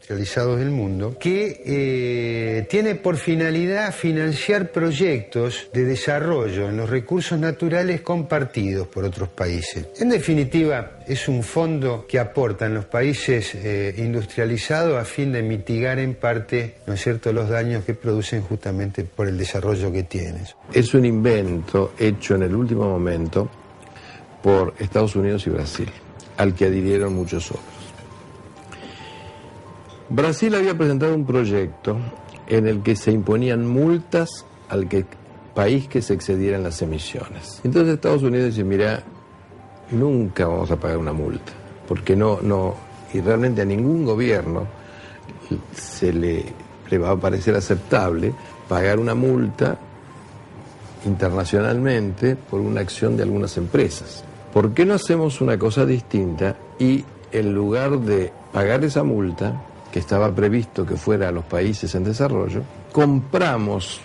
industrializados del mundo, que tiene por finalidad financiar proyectos de desarrollo en los recursos naturales compartidos por otros países. En definitiva, es un fondo que aportan los países industrializados a fin de mitigar en parte, ¿no es cierto?, los daños que producen justamente por el desarrollo que tienen. Es un invento hecho en el último momento por Estados Unidos y Brasil, al que adhirieron muchos otros. Brasil había presentado un proyecto en el que se imponían multas al país que se excediera en las emisiones. Entonces Estados Unidos dice, mira, nunca vamos a pagar una multa, porque y realmente a ningún gobierno le va a parecer aceptable pagar una multa internacionalmente por una acción de algunas empresas. ¿Por qué no hacemos una cosa distinta y en lugar de pagar esa multa, que estaba previsto que fuera a los países en desarrollo, compramos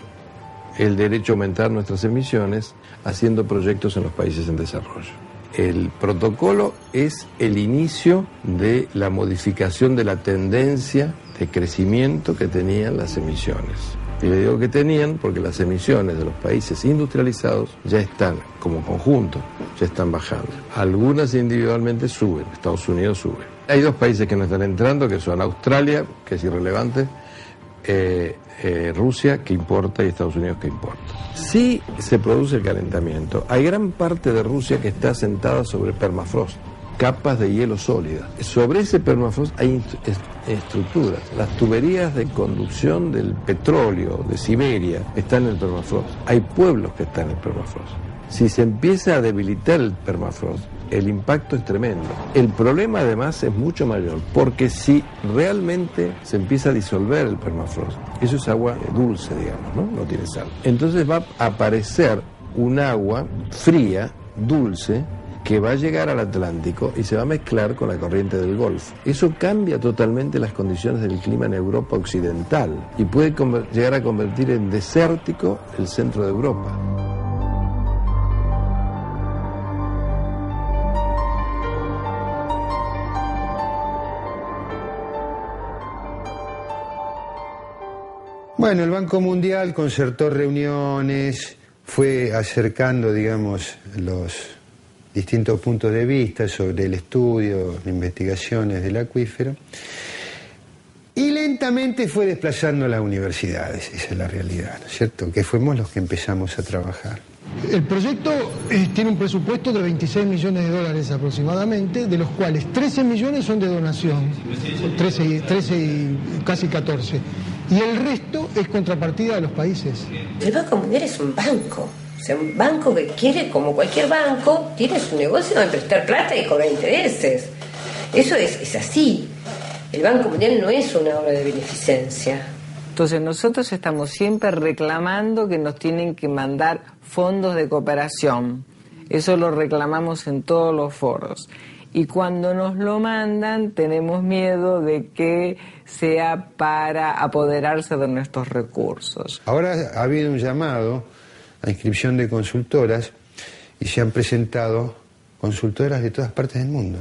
el derecho a aumentar nuestras emisiones haciendo proyectos en los países en desarrollo? El protocolo es el inicio de la modificación de la tendencia de crecimiento que tenían las emisiones. Y le digo que tenían porque las emisiones de los países industrializados ya están, como conjunto, ya están bajando. Algunas individualmente suben, Estados Unidos sube. Hay dos países que no están entrando, que son Australia, que es irrelevante, Rusia, que importa, y Estados Unidos, que importa. Si se produce el calentamiento, hay gran parte de Rusia que está asentada sobre permafrost, capas de hielo sólida. Sobre ese permafrost hay estructuras. Las tuberías de conducción del petróleo de Siberia están en el permafrost. Hay pueblos que están en el permafrost. Si se empieza a debilitar el permafrost, el impacto es tremendo. El problema además es mucho mayor, porque si realmente se empieza a disolver el permafrost, eso es agua dulce, digamos, ¿no? No tiene sal. Entonces va a aparecer un agua fría, dulce, que va a llegar al Atlántico y se va a mezclar con la corriente del Golfo. Eso cambia totalmente las condiciones del clima en Europa occidental y puede llegar a convertir en desértico el centro de Europa. Bueno, el Banco Mundial concertó reuniones, fue acercando, digamos, los distintos puntos de vista sobre el estudio, investigaciones del acuífero, y lentamente fue desplazando las universidades, esa es la realidad, ¿no es cierto?, que fuimos los que empezamos a trabajar. El proyecto tiene un presupuesto de 26 millones de dólares aproximadamente, de los cuales 13 millones son de donación, 13 y casi 14, y el resto es contrapartida de los países. El Banco Mundial es un banco. O sea, un banco que quiere, como cualquier banco, tiene su negocio de prestar plata y cobrar intereses. Eso es así. El Banco Mundial no es una obra de beneficencia. Entonces nosotros estamos siempre reclamando que nos tienen que mandar fondos de cooperación. Eso lo reclamamos en todos los foros. Y cuando nos lo mandan tenemos miedo de que sea para apoderarse de nuestros recursos. Ahora ha habido un llamado a inscripción de consultoras y se han presentado consultoras de todas partes del mundo,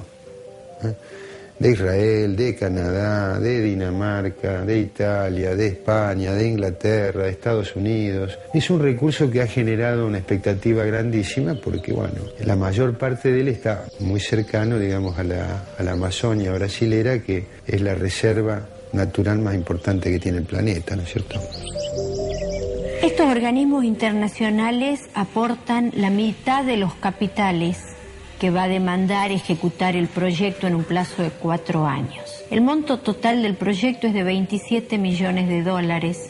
de Israel, de Canadá, de Dinamarca, de Italia, de España, de Inglaterra, de Estados Unidos. Es un recurso que ha generado una expectativa grandísima porque, bueno, la mayor parte de él está muy cercano, digamos, a la Amazonia brasilera, que es la reserva natural más importante que tiene el planeta, ¿no es cierto? Estos organismos internacionales aportan la mitad de los capitales que va a demandar ejecutar el proyecto en un plazo de 4 años. El monto total del proyecto es de 27 millones de dólares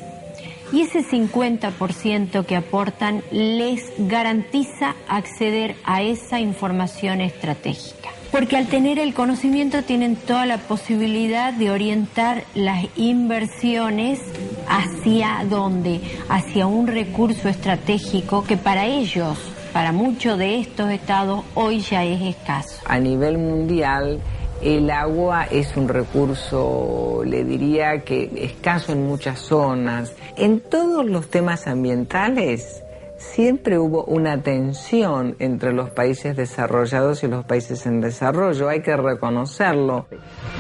y ese 50% que aportan les garantiza acceder a esa información estratégica. Porque al tener el conocimiento tienen toda la posibilidad de orientar las inversiones hacia dónde, hacia un recurso estratégico que para ellos, para muchos de estos estados, hoy ya es escaso. A nivel mundial, el agua es un recurso, le diría que escaso en muchas zonas. En todos los temas ambientales siempre hubo una tensión entre los países desarrollados y los países en desarrollo, hay que reconocerlo.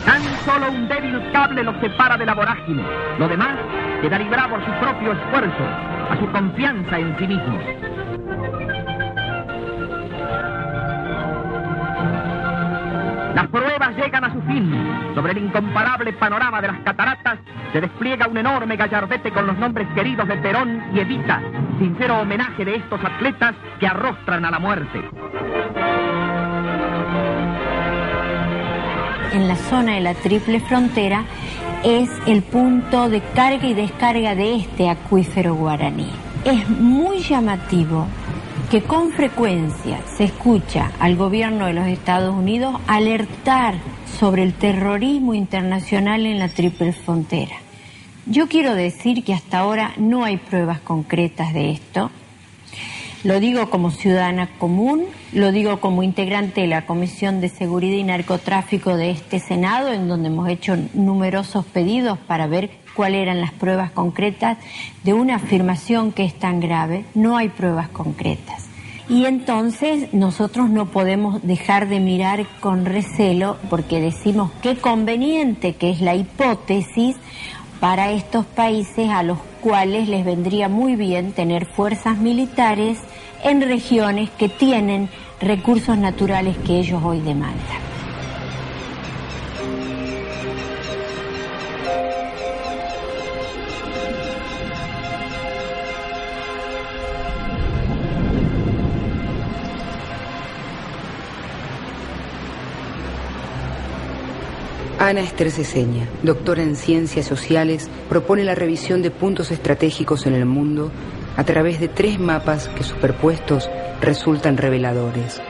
Tan solo un débil cable los separa de la vorágine. Lo demás queda librado a su propio esfuerzo, a su confianza en sí mismos. Las pruebas llegan a su fin. Sobre el incomparable panorama de las cataratas se despliega un enorme gallardete con los nombres queridos de Perón y Evita, sincero homenaje de estos atletas que arrostran a la muerte. En la zona de la Triple Frontera es el punto de carga y descarga de este acuífero guaraní. Es muy llamativo que con frecuencia se escucha al gobierno de los Estados Unidos alertar sobre el terrorismo internacional en la Triple Frontera. Yo quiero decir que hasta ahora no hay pruebas concretas de esto. Lo digo como ciudadana común, lo digo como integrante de la Comisión de Seguridad y Narcotráfico de este Senado, en donde hemos hecho numerosos pedidos para ver cuáles eran las pruebas concretas de una afirmación que es tan grave. No hay pruebas concretas. Y entonces nosotros no podemos dejar de mirar con recelo, porque decimos qué conveniente que es la hipótesis para estos países a los cuales les vendría muy bien tener fuerzas militares en regiones que tienen recursos naturales que ellos hoy demandan. Ana Esther Ceseña, doctora en Ciencias Sociales, propone la revisión de puntos estratégicos en el mundo a través de 3 mapas que superpuestos resultan reveladores.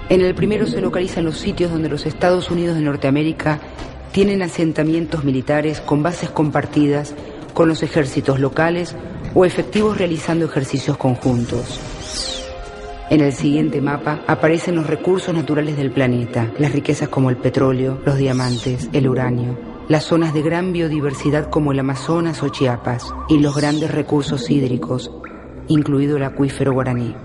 En el primero se localizan los sitios donde los Estados Unidos de Norteamérica tienen asentamientos militares con bases compartidas con los ejércitos locales o efectivos realizando ejercicios conjuntos. En el siguiente mapa aparecen los recursos naturales del planeta, las riquezas como el petróleo, los diamantes, el uranio, las zonas de gran biodiversidad como el Amazonas o Chiapas y los grandes recursos hídricos, incluido el acuífero guaraní.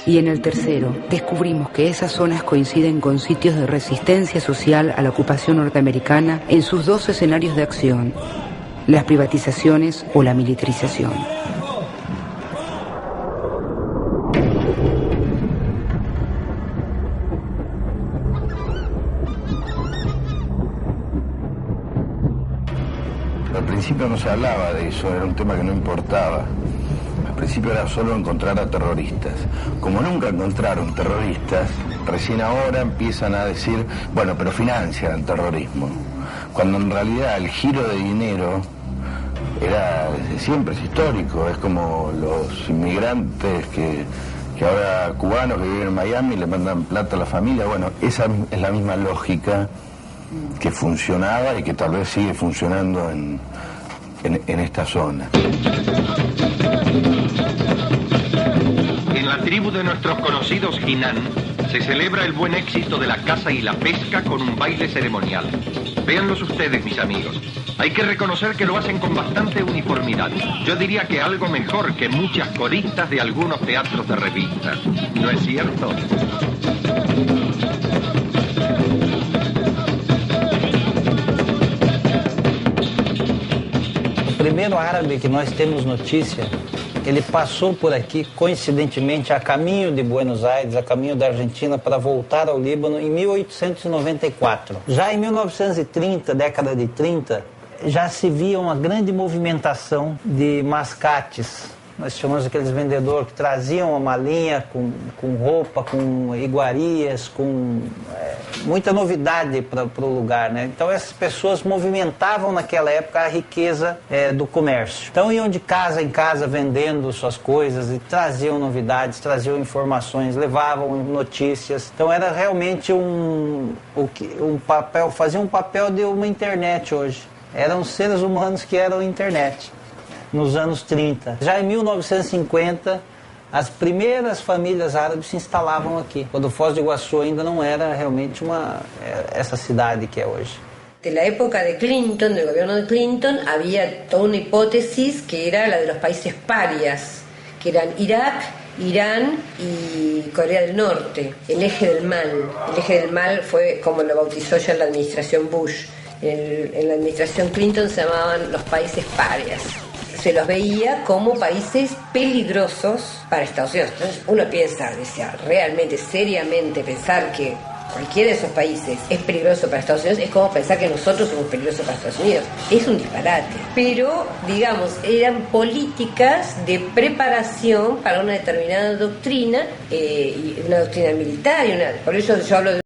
Y en el tercero, descubrimos que esas zonas coinciden con sitios de resistencia social a la ocupación norteamericana en sus 2 escenarios de acción, las privatizaciones o la militarización. Al principio no se hablaba de eso, era un tema que no importaba. Al principio era solo encontrar a terroristas. Como nunca encontraron terroristas, recién ahora empiezan a decir, bueno, pero financian el terrorismo. Cuando en realidad el giro de dinero era, desde siempre es histórico, es como los inmigrantes que ahora cubanos que viven en Miami le mandan plata a la familia. Bueno, esa es la misma lógica que funcionaba y que tal vez sigue funcionando en esta zona. En la tribu de nuestros conocidos Jinan se celebra el buen éxito de la caza y la pesca con un baile ceremonial. Véanlos ustedes, mis amigos. Hay que reconocer que lo hacen con bastante uniformidad. Yo diría que algo mejor que muchas coristas de algunos teatros de revista. ¿No es cierto? O primeiro árabe que nós temos notícia, ele passou por aqui, coincidentemente, a caminho de Buenos Aires, a caminho da Argentina, para voltar ao Líbano em 1894. Já em 1930, década de 30, já se via uma grande movimentação de mascates. Nós chamamos aqueles vendedores que traziam uma malinha com roupa, com iguarias, com muita novidade para o lugar, né? Então essas pessoas movimentavam naquela época a riqueza do comércio. Então iam de casa em casa vendendo suas coisas e traziam novidades, traziam informações, levavam notícias. Então era realmente um papel, fazia um papel de uma internet hoje. Eram seres humanos que eram internet. Nos anos 30. Já em 1950, as primeiras famílias árabes se instalavam aqui, quando Foz do Iguaçu ainda não era realmente essa cidade que é hoje. De la época de Clinton, del gobierno de Clinton, había toda una hipótesis que era la de los países parias, que eran Irak, Irán y Corea del Norte, el eje del mal. El eje del mal fue como lo bautizó ya la administración Bush. En la administración Clinton se llamaban los países parias. Se los veía como países peligrosos para Estados Unidos. Entonces uno piensa, decía, realmente, seriamente pensar que cualquiera de esos países es peligroso para Estados Unidos, es como pensar que nosotros somos peligrosos para Estados Unidos. Es un disparate. Pero, digamos, eran políticas de preparación para una determinada doctrina, y una doctrina militar, por eso yo hablo de